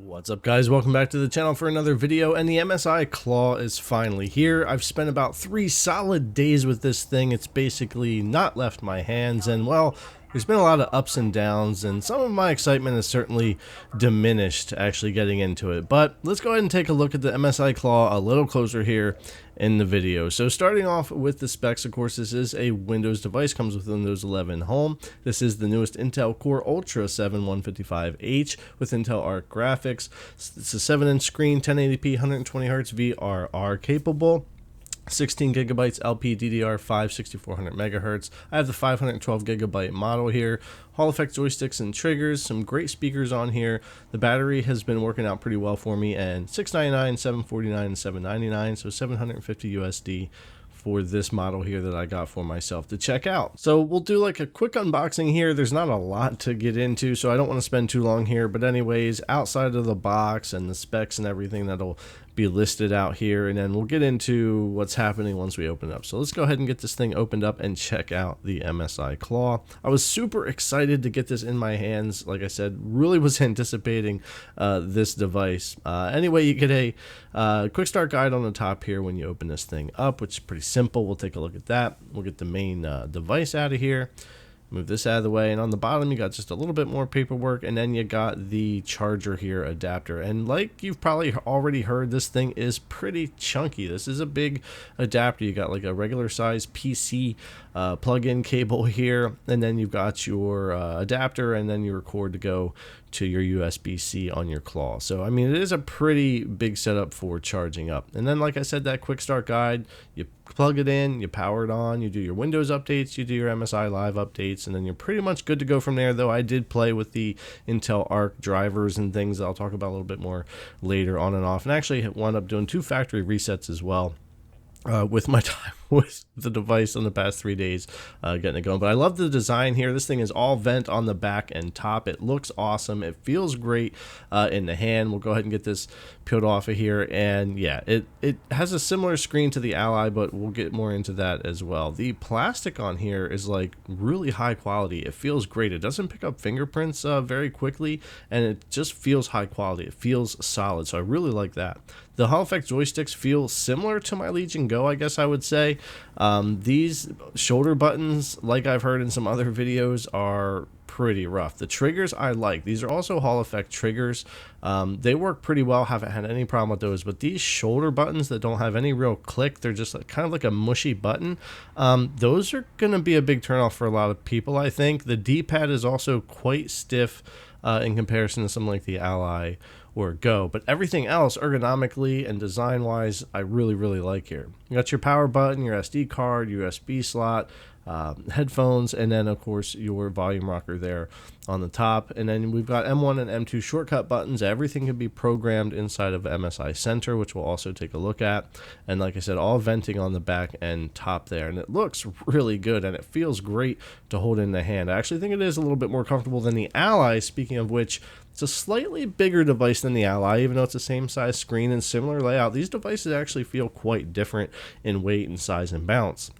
What's up, guys? Welcome back to the channel for another video, and the MSI Claw is finally here. I've spent about 3 solid days with this thing. It's basically not left my hands, and well, there's been a lot of ups and downs, and some of my excitement has certainly diminished actually getting into it. But let's go ahead and take a look at the MSI Claw a little closer here in the video. So starting off with the specs, of course, this is a Windows device, comes with Windows 11 Home. This is the newest Intel Core Ultra 7 155H with Intel Arc graphics. It's a 7-inch screen, 1080p, 120Hz VRR capable. 16 gigabytes LPDDR5, 6400 megahertz. I have the 512 gigabyte model here. Hall effect joysticks and triggers, some great speakers on here. The battery has been working out pretty well for me, and $699, $749, and $799, so $750 USD for this model here that I got for myself to check out. So we'll do like a quick unboxing here. There's not a lot to get into, so I don't want to spend too long here, but anyways, outside of the box and the specs and everything that'll be listed out here, and then we'll get into what's happening once we open it up. So let's go ahead and get this thing opened up and check out the MSI Claw. I was super excited to get this in my hands. Like I said, really was anticipating this device. Anyway, you get a quick start guide on the top here when you open this thing up, which is pretty simple. We'll take a look at that. We'll get the main device out of here. Move this out of the way, and on the bottom you got just a little bit more paperwork, and then you got the charger here adapter. And like you've probably already heard, this thing is pretty chunky. This is a big adapter. You got like a regular size PC plug-in cable here, and then you've got your adapter, and then your cord to go to your USB-C on your Claw. So I mean, it is a pretty big setup for charging up. And then, like I said, that quick start guide, you plug it in, you power it on, you do your Windows updates, you do your MSI Live updates, and then you're pretty much good to go from there. Though I did play with the Intel Arc drivers and things that I'll talk about a little bit more later on and off, and actually wound up doing 2 factory resets as well with my time with the device in the past 3 days getting it going. But I love the design here. This thing is all vent on the back and top. It looks awesome. It feels great in the hand. We'll go ahead and get this peeled off of here, and yeah, it has a similar screen to the Ally, but we'll get more into that as well. The plastic on here is like really high quality. It feels great. It doesn't pick up fingerprints very quickly, and it just feels high quality. It feels solid, so I really like that. The Hall effect joysticks feel similar to my Legion Go, I guess I would say. These shoulder buttons, like I've heard in some other videos, are pretty rough. The triggers I like. These are also Hall effect triggers. They work pretty well. Haven't had any problem with those. But these shoulder buttons that don't have any real click, they're just like, kind of like a mushy button. Those are going to be a big turnoff for a lot of people, I think. The D-pad is also quite stiff in comparison to something like the Ally or Go, but everything else ergonomically and design wise I really like here. You got your power button, your SD card, USB slot, headphones, and then of course your volume rocker there on the top. And then we've got M1 and M2 shortcut buttons. Everything can be programmed inside of MSI Center, which we'll also take a look at. And like I said, all venting on the back and top there, and it looks really good, and it feels great to hold in the hand. I actually think it is a little bit more comfortable than the Ally, speaking of which. It's a slightly bigger device than the Ally, even though it's the same size screen and similar layout. These devices actually feel quite different in weight and size and bounce.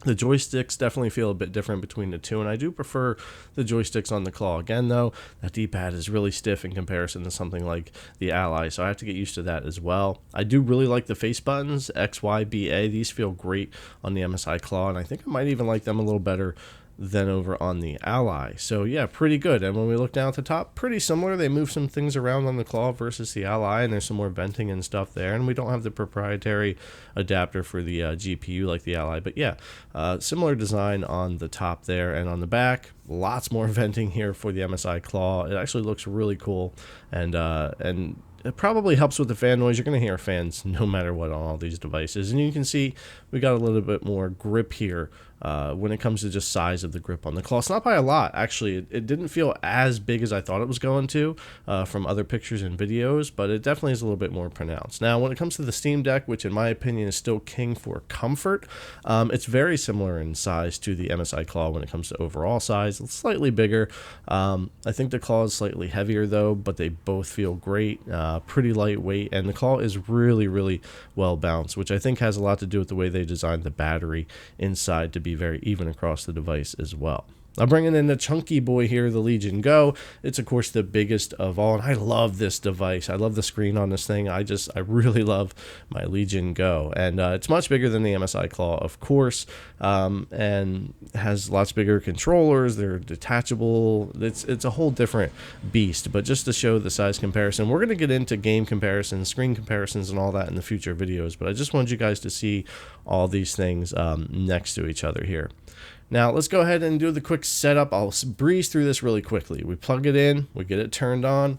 The joysticks definitely feel a bit different between the two, and I do prefer the joysticks on the Claw. Again, though, that D-pad is really stiff in comparison to something like the Ally, so I have to get used to that as well. I do really like the face buttons, X, Y, B, A. These feel great on the MSI Claw, and I think I might even like them a little better than over on the Ally. So yeah, pretty good. And when we look down at the top, pretty similar. They move some things around on the Claw versus the Ally, and there's some more venting and stuff there, and we don't have the proprietary adapter for the GPU like the Ally. But yeah, similar design on the top there, and on the back lots more venting here for the MSI Claw. It actually looks really cool, and it probably helps with the fan noise. You're going to hear fans no matter what on all these devices. And you can see we got a little bit more grip here when it comes to just size of the grip on the Claw. It's not by a lot, actually. It didn't feel as big as I thought it was going to from other pictures and videos, but it definitely is a little bit more pronounced. Now, when it comes to the Steam Deck, which in my opinion is still king for comfort, it's very similar in size to the MSI Claw when it comes to overall size. It's slightly bigger. I think the Claw is slightly heavier though, but they both feel great. Pretty lightweight, and the Claw is really well balanced, which I think has a lot to do with the way they designed the battery inside to be very even across the device as well. I'm bringing in the chunky boy here, the Legion Go. It's of course the biggest of all, and I love this device. I love the screen on this thing. I really love my Legion Go, and it's much bigger than the MSI Claw, of course, and has lots bigger controllers. They're detachable. It's a whole different beast. But just to show the size comparison, we're going to get into game comparisons, screen comparisons, and all that in the future videos. But I just wanted you guys to see all these things next to each other here. Now let's go ahead and do the quick setup. I'll breeze through this really quickly. We plug it in, we get it turned on,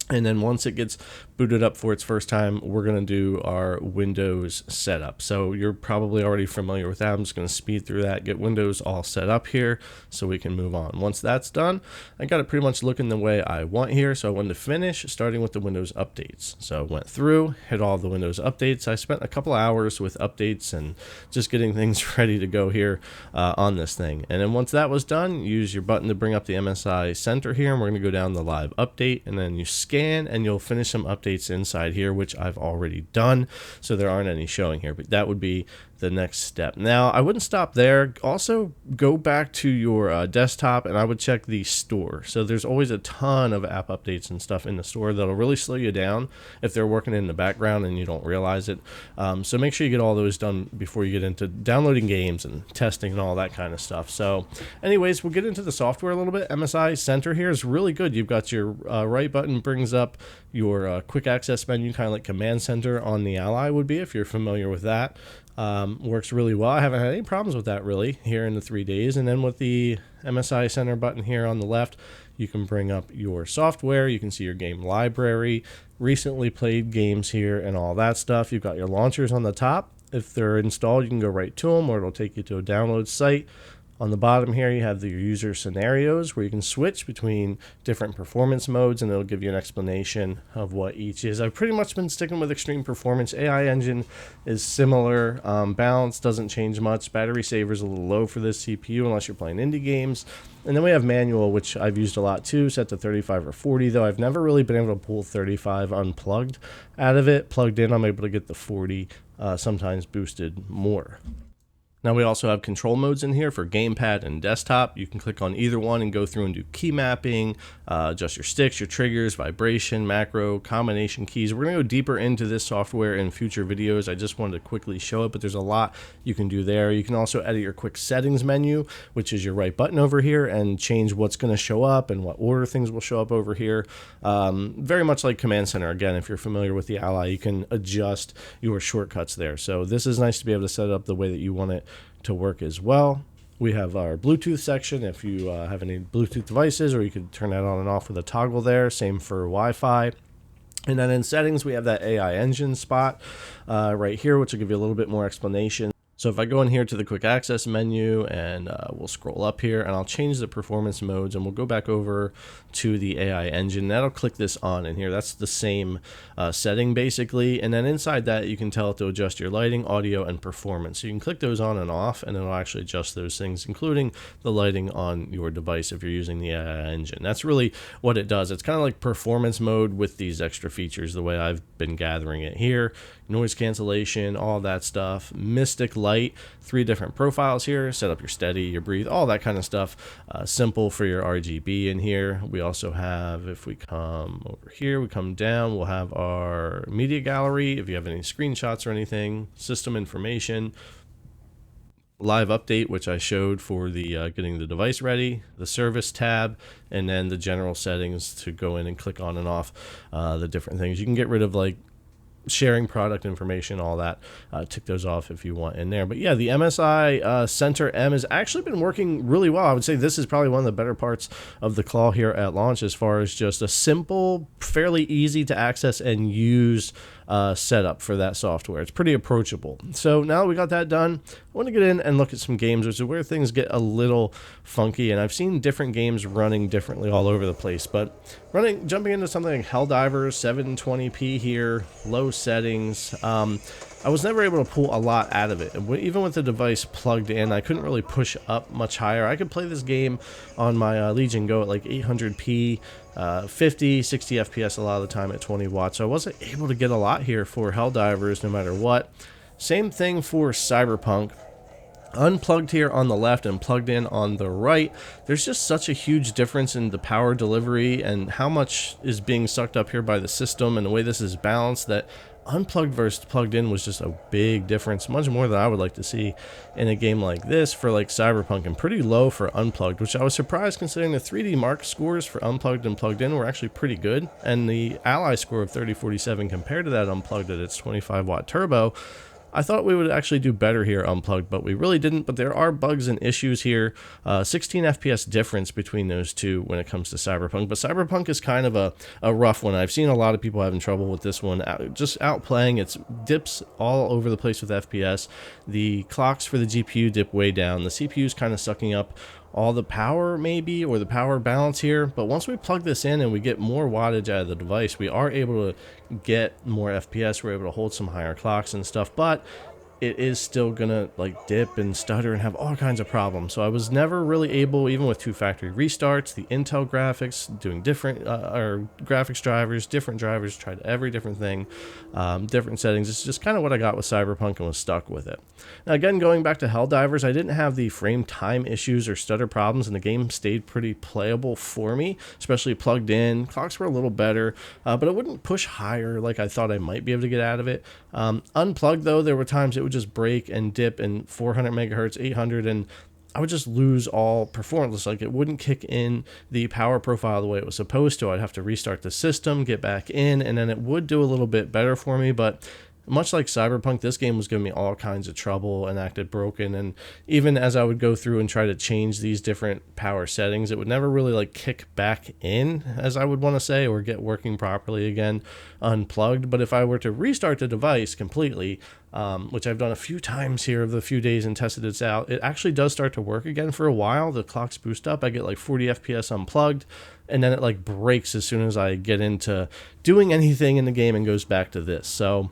and then once it gets booted up for its first time, we're going to do our Windows setup. So you're probably already familiar with that. I'm just going to speed through that, get Windows all set up here so we can move on. Once that's done, I got it pretty much looking the way I want here. So I wanted to finish starting with the Windows updates. So I went through, hit all the Windows updates. I spent a couple hours with updates and just getting things ready to go here on this thing. And then once that was done, use your button to bring up the MSI Center here, and we're going to go down the live update, and then you scan and you'll finish some updates inside here, which I've already done, so there aren't any showing here, but that would be the next step. Now I wouldn't stop there. Also go back to your desktop, and I would check the store. So there's always a ton of app updates and stuff in the store that'll really slow you down if they're working in the background and you don't realize it. So make sure you get all those done before you get into downloading games and testing and all that kind of stuff. So anyways, we'll get into the software a little bit. MSI Center here is really good. You've got your right button brings up your quick access menu, kind of like Command Center on the Ally would be, if you're familiar with that. Works really well. I haven't had any problems with that really here in the 3 days. And then with the MSI Center button here on the left, you can bring up your software. You can see your game library, recently played games here, and all that stuff. You've got your launchers on the top. If they're installed, you can go right to them, or it'll take you to a download site. On the bottom here, you have the user scenarios where you can switch between different performance modes, and it'll give you an explanation of what each is. I've pretty much been sticking with extreme performance. AI engine is similar. Balance doesn't change much. Battery saver is a little low for this CPU unless you're playing indie games. And then we have manual, which I've used a lot too, set to 35 or 40, though I've never really been able to pull 35 unplugged out of it. Plugged in, I'm able to get the 40, sometimes boosted more. Now we also have control modes in here for gamepad and desktop. You can click on either one and go through and do key mapping, adjust your sticks, your triggers, vibration, macro, combination keys. We're going to go deeper into this software in future videos. I just wanted to quickly show it, but there's a lot you can do there. You can also edit your quick settings menu, which is your right button over here, and change what's going to show up and what order things will show up over here. Very much like Command Center. Again, if you're familiar with the Ally, you can adjust your shortcuts there. So this is nice to be able to set it up the way that you want it to work as well. We have our Bluetooth section if you have any Bluetooth devices, or you can turn that on and off with a toggle there. Same for Wi-Fi. And then in settings, we have that AI engine spot right here, which will give you a little bit more explanation. So if I go in here to the quick access menu, and we'll scroll up here, and I'll change the performance modes, and we'll go back over to the AI engine. That'll click this on in here. That's the same setting basically. And then inside that, you can tell it to adjust your lighting, audio, and performance. So you can click those on and off, and it'll actually adjust those things, including the lighting on your device if you're using the AI engine. That's really what it does. It's kind of like performance mode with these extra features, the way I've been gathering it here. Noise cancellation, all that stuff. Mystic light, 3 different profiles here. Set up your steady, your breathe, all that kind of stuff. Simple for your RGB in here. We also have, if we come over here, we come down, we'll have our media gallery. If you have any screenshots or anything, system information, live update, which I showed for the getting the device ready, the service tab, and then the general settings to go in and click on and off the different things. You can get rid of like sharing product information, all that. Tick those off if you want in there. But yeah, the MSI Center M has actually been working really well. I would say this is probably one of the better parts of the Claw here at launch, as far as just a simple, fairly easy to access and use setup for that software. It's pretty approachable. So now that we got that done, I want to get in and look at some games, which is where things get a little funky, and I've seen different games running differently all over the place. But jumping into something like Helldivers, 720p here, low settings. I was never able to pull a lot out of it. Even with the device plugged in, I couldn't really push up much higher. I could play this game on my Legion Go at like 800p, 50, 60 FPS a lot of the time at 20 watts. So I wasn't able to get a lot here for Helldivers no matter what. Same thing for Cyberpunk. Unplugged here on the left and plugged in on the right, there's just such a huge difference in the power delivery and how much is being sucked up here by the system and the way this is balanced, that unplugged versus plugged in was just a big difference, much more than I would like to see in a game like this for like Cyberpunk, and pretty low for unplugged, which I was surprised considering the 3D Mark scores for unplugged and plugged in were actually pretty good, and the Ally score of 3047 compared to that unplugged at its 25-watt turbo. I thought we would actually do better here unplugged, but we really didn't. But there are bugs and issues here. 16 FPS difference between those two when it comes to Cyberpunk. But Cyberpunk is kind of a rough one. I've seen a lot of people having trouble with this one. Just outplaying, it's dips all over the place with FPS. The clocks for the GPU dip way down. The CPU is kind of sucking up all the power maybe, or the power balance here. But once we plug this in and we get more wattage out of the device, we are able to get more FPS. We're able to hold some higher clocks and stuff, but it is still gonna like dip and stutter and have all kinds of problems. So I was never really able, even with 2 factory restarts, the Intel graphics, doing different or graphics drivers, different drivers, tried every different thing, different settings. It's just kind of what I got with Cyberpunk and was stuck with it. Now again, going back to Helldivers, I didn't have the frame time issues or stutter problems, and the game stayed pretty playable for me, especially plugged in. Clocks were a little better, but it wouldn't push higher like I thought I might be able to get out of it. Unplugged though, there were times it would just break and dip in 400 megahertz, 800, and I would just lose all performance. Like it wouldn't kick in the power profile the way it was supposed to. I'd have to restart the system, get back in, and then it would do a little bit better for me. But much like Cyberpunk, this game was giving me all kinds of trouble and acted broken. And even as I would go through and try to change these different power settings, it would never really like kick back in, as I would want to say, or get working properly again unplugged. But if I were to restart the device completely, which I've done a few times here of the few days and tested this out, it actually does start to work again for a while. The clocks boost up. I get like 40 FPS unplugged, and then it like breaks as soon as I get into doing anything in the game and goes back to this. So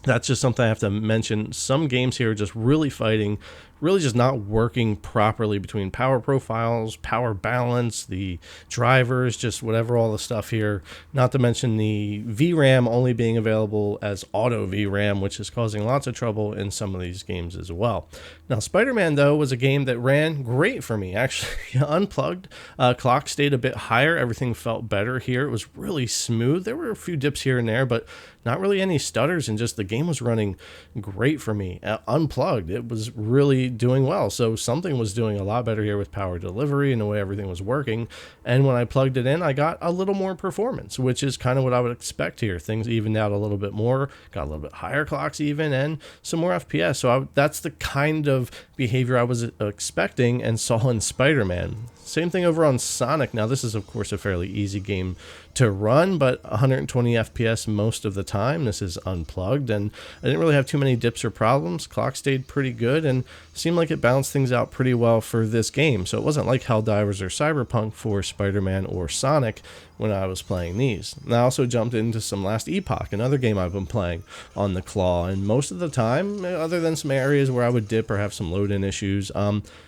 that's just something I have to mention. Some games here are just really fighting, really just not working properly between power profiles, power balance, the drivers, just whatever, all the stuff here. Not to mention the VRAM only being available as auto VRAM, which is causing lots of trouble in some of these games as well. Now, Spider-Man, though, was a game that ran great for me. Actually, unplugged, clock stayed a bit higher. Everything felt better here. It was really smooth. There were a few dips here and there, but not really any stutters, and just the game was running great for me. Unplugged, it was really doing well. So something was doing a lot better here with power delivery and the way everything was working. And when I plugged it in, I got a little more performance, which is kind of what I would expect here. Things evened out a little bit more, got a little bit higher clocks even, and some more FPS. So that's the kind of behavior I was expecting and saw in Spider-Man. Same thing over on Sonic. Now, this is, of course, a fairly easy game to run, but 120 FPS most of the time. This is unplugged, and I didn't really have too many dips or problems. Clock stayed pretty good, and seemed like it balanced things out pretty well for this game. So it wasn't like Helldivers or Cyberpunk for Spider-Man or Sonic when I was playing these. And I also jumped into some Last Epoch, another game I've been playing on the Claw, and most of the time, other than some areas where I would dip or have some load-in issues,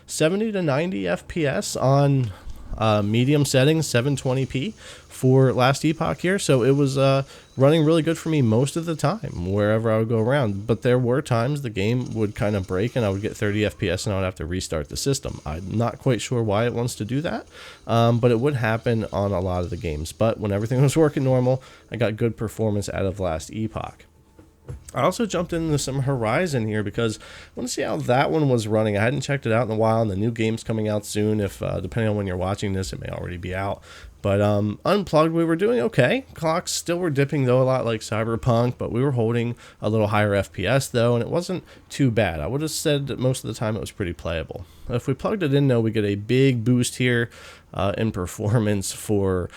70 to 90 FPS on medium settings, 720p for Last Epoch here. So it was running really good for me most of the time wherever I would go around. But there were times the game would kind of break and I would get 30 FPS and I would have to restart the system. I'm not quite sure why it wants to do that, but it would happen on a lot of the games. But when everything was working normal, I got good performance out of Last Epoch. I also jumped into some Horizon here because I want to see how that one was running. I hadn't checked it out in a while, and the new game's coming out soon. If depending on when you're watching this, it may already be out. But unplugged, we were doing okay. Clocks still were dipping, though, a lot like Cyberpunk, but we were holding a little higher FPS, though, and it wasn't too bad. I would have said that most of the time it was pretty playable. If we plugged it in, though, we get a big boost here in performance for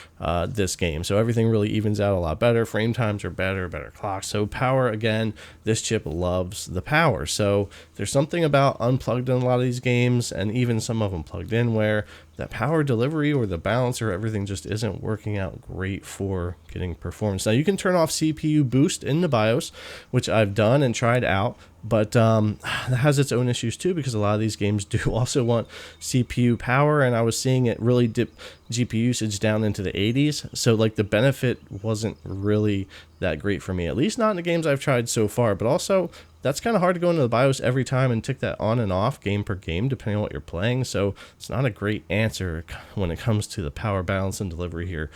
this game. So everything really evens out a lot better. Frame times are better clocks. So power, again, this chip loves the power. So there's something about unplugged in a lot of these games, and even some of them plugged in, where that power delivery or the balance or everything just isn't working out great for getting performance. Now you can turn off CPU boost in the BIOS, which I've done and tried out, but that has its own issues too, because a lot of these games do also want CPU power, and I was seeing it really dip GPU usage down into the 80s. So like the benefit wasn't really that great for me, at least not in the games I've tried so far. But also that's kind of hard to go into the BIOS every time and tick that on and off game per game depending on what you're playing. So it's not a great answer when it comes to the power balance and delivery here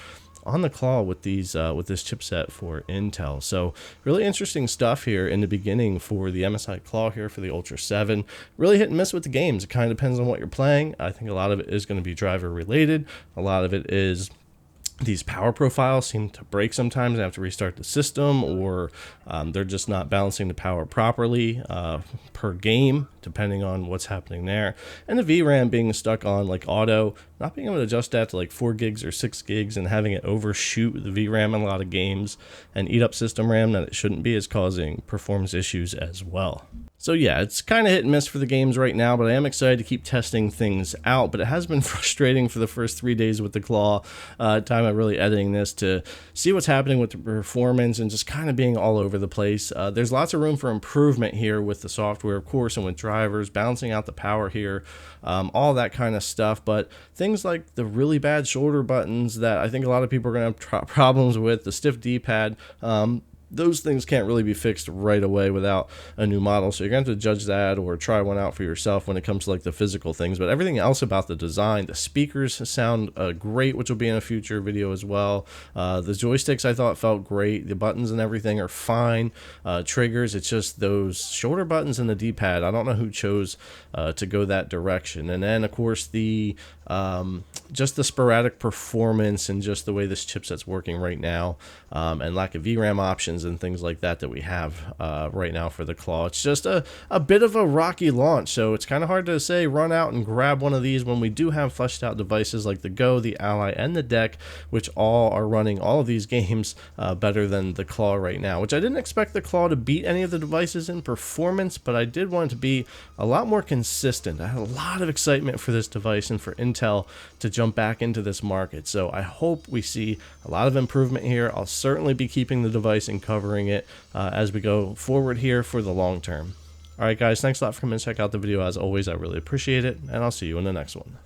on the Claw with these with this chipset for Intel. So really interesting stuff here in the beginning for the MSI Claw here for the Ultra 7. Really hit and miss with the games. It kind of depends on what you're playing. I think a lot of it is going to be driver related. A lot of it is these power profiles seem to break sometimes. I have to restart the system, or they're just not balancing the power properly per game, depending on what's happening there. And the VRAM being stuck on like auto, not being able to adjust that to like 4 gigs or 6 gigs and having it overshoot the VRAM in a lot of games and eat up system RAM that it shouldn't be, is causing performance issues as well. So yeah, it's kind of hit and miss for the games right now, but I am excited to keep testing things out. But it has been frustrating for the first 3 days with the Claw, time of really editing this, to see what's happening with the performance and just kind of being all over the place. There's lots of room for improvement here with the software, of course, and with drivers, balancing out the power here, all that kind of stuff. But things like the really bad shoulder buttons that I think a lot of people are going to have problems with, the stiff D-pad, those things can't really be fixed right away without a new model. So you're going to have to judge that or try one out for yourself when it comes to like the physical things. But everything else about the design, the speakers sound great, which will be in a future video as well. The joysticks I thought felt great. The buttons and everything are fine. Triggers, it's just those shoulder buttons and the D-pad. I don't know who chose to go that direction. And then of course the just the sporadic performance and just the way this chipset's working right now, and lack of VRAM options and things like that we have right now for the Claw. It's just a bit of a rocky launch, so it's kind of hard to say run out and grab one of these when we do have fleshed out devices like the Go, the Ally, and the Deck, which all are running all of these games better than the Claw right now, which I didn't expect the Claw to beat any of the devices in performance, but I did want it to be a lot more consistent. I had a lot of excitement for this device and for Intel to jump back into this market, so I hope we see a lot of improvement here. I'll certainly be keeping the device and covering it as we go forward here for the long term. Alright guys, thanks a lot for coming to check out the video. As always, I really appreciate it, and I'll see you in the next one.